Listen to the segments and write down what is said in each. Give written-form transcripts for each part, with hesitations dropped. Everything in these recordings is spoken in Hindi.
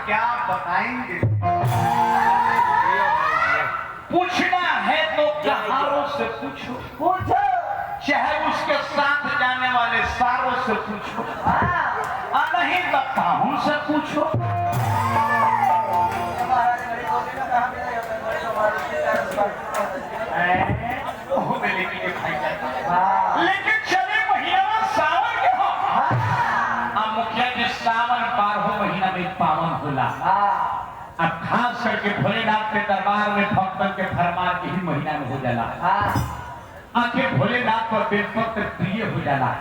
क्या बताएंगे। पूछना है तो कहारों से पूछो, पूछो, चाहे उसके साथ जाने वाले सारों से पूछो, और नहीं तो पाहुन से पूछो। लेकिन चले महीना सावन के हो, मुखिया जी सावन 12 महीना में पावन होला। अब खास करके भोलेनाथ के दरबार में भक्तन के फरमान के ही महीना में हो जाला। आखिर भोलेनाथ पर बेलपत्र प्रिय हो जाला,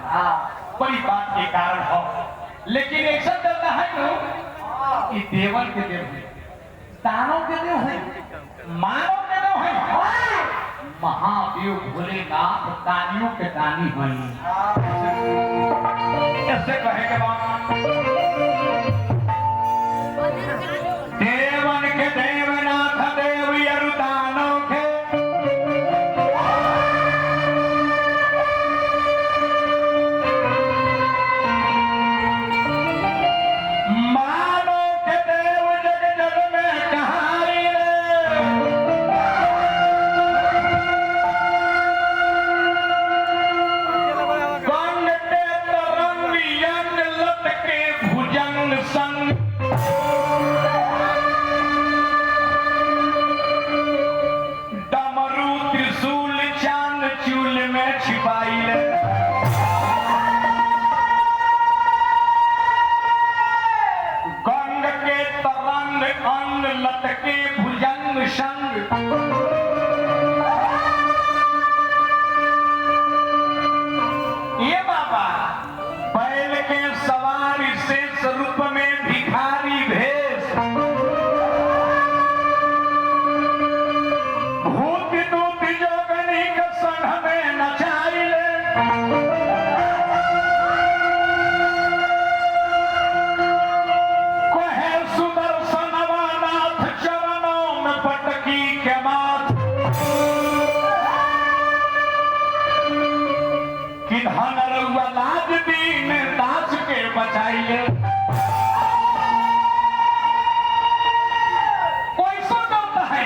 बड़ी बात के कारण हो। लेकिन ऐसा करना है कि देवन के देव है, दानों के देव है, मानव के देव है, महादेव भोलेनाथ दानियों के दानी हैं। ऐसे कहे के बाद देवन के देवनाथ देव दानों के लटके भुजंग संग, ये बाबा बैल के सवारी शेष रूप में भिखारी भेष, भूत दूत जोगनी के संग में नचाइले, लाज दीन दास के बचाइए। कोई सो देवता है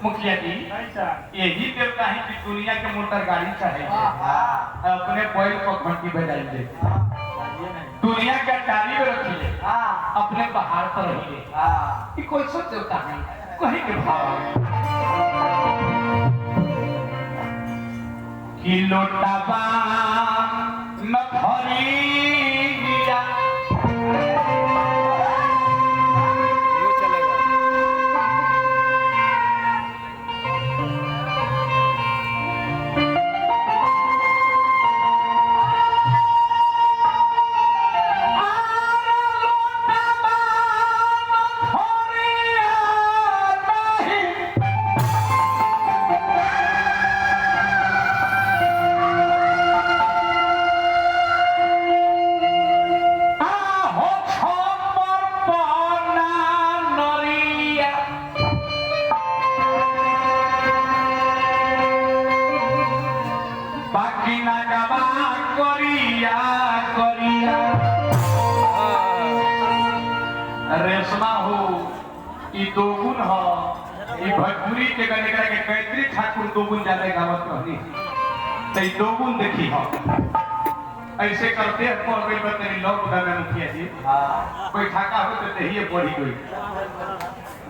मुखिया जी, यही देवता है कि दुनिया के मोटर गाड़ी चाहे अपने बैल को घंटी बजाइए, दुनिया के अटारी में रखिए, अपने पहाड़ पर रहिए। कोई सो देवता है कहीं के भाव कि लोटाबा न भरिया रेशमा हो दोगुन हो भोजपुरी के गाने के गायत्री ठाकुर दोगुन ज्यादा गावत रहनी तो दोगुन देखी हो ऐसे करते तेरी लोग मुखिया जी कोई ठाका हो तो ही बढ़ी गई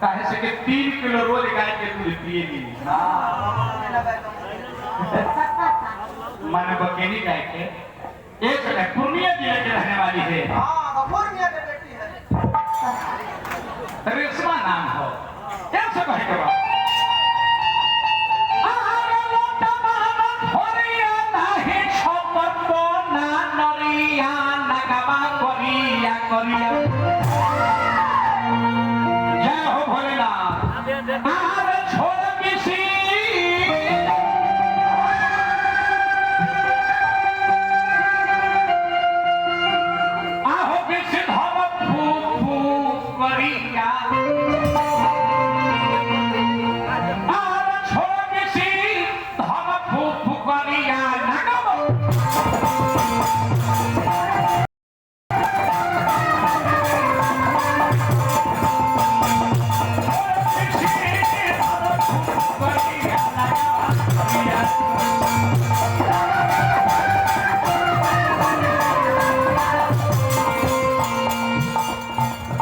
काहे से के 3 किलो रोज गाय के दूध पिए ली माने बकेनी गाय के एक पूर्णिया जिले के रहने वाली है। पूर्णिया के बेटी है, रेशमा नाम हो। कैसे कहेगा बात जय हो भोलेनाथ। छोड़ किसी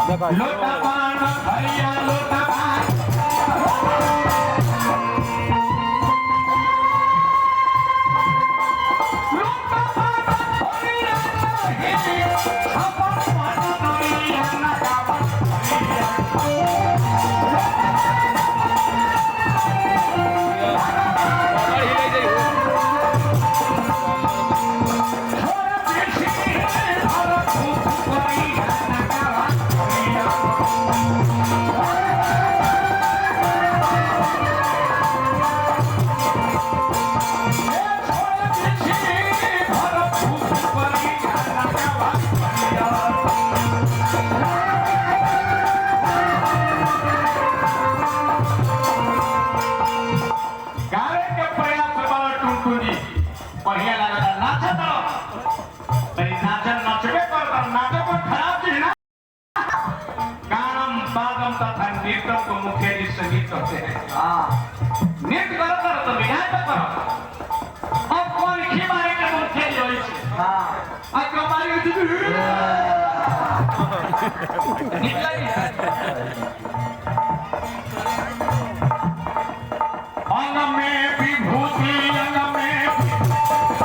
लोटा पान भैया लोटा पान लोटा पान भैया अपन मन नैया ना गावा बढ़िया लगा नाचा तो नाचन नचबे कर नाटक में खराब चीज ना गानम बागम तथा नृत्य को मुख्य जी संगीत कहते हैं नृत्य करो तो विनाय तो करो अब कौन खी मारे के मुख्य जी होई छे आ कमारी निकला अंग में विभूति अंग में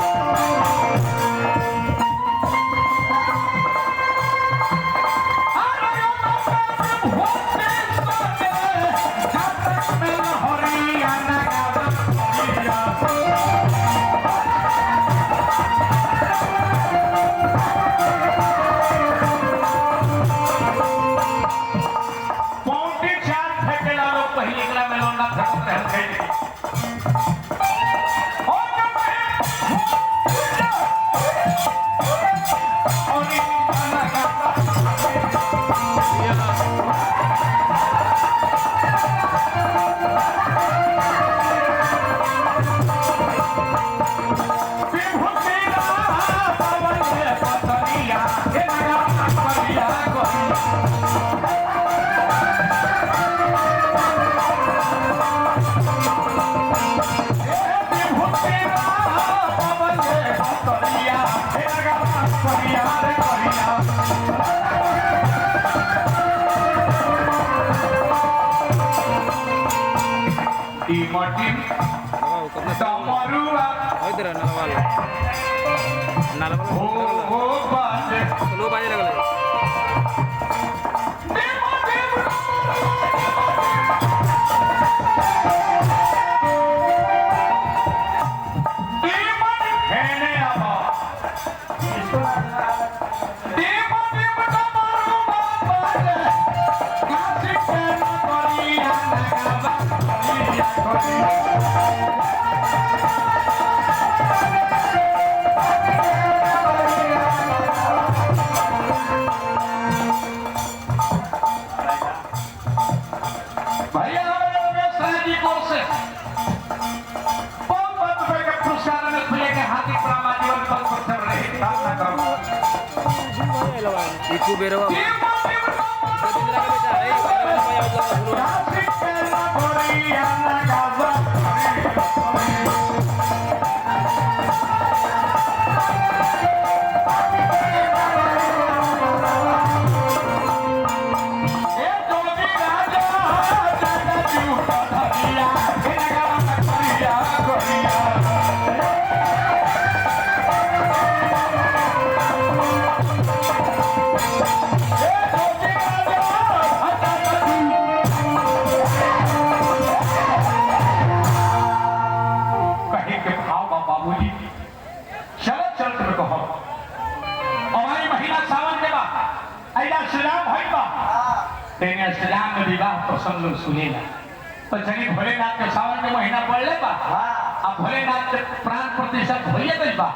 प्रसंग सुनेगा तो जनी भोलेनाथ के सावन के महीना पड़ले बा अब भोलेनाथ के प्राण प्रतिष्ठा होइए गइल बा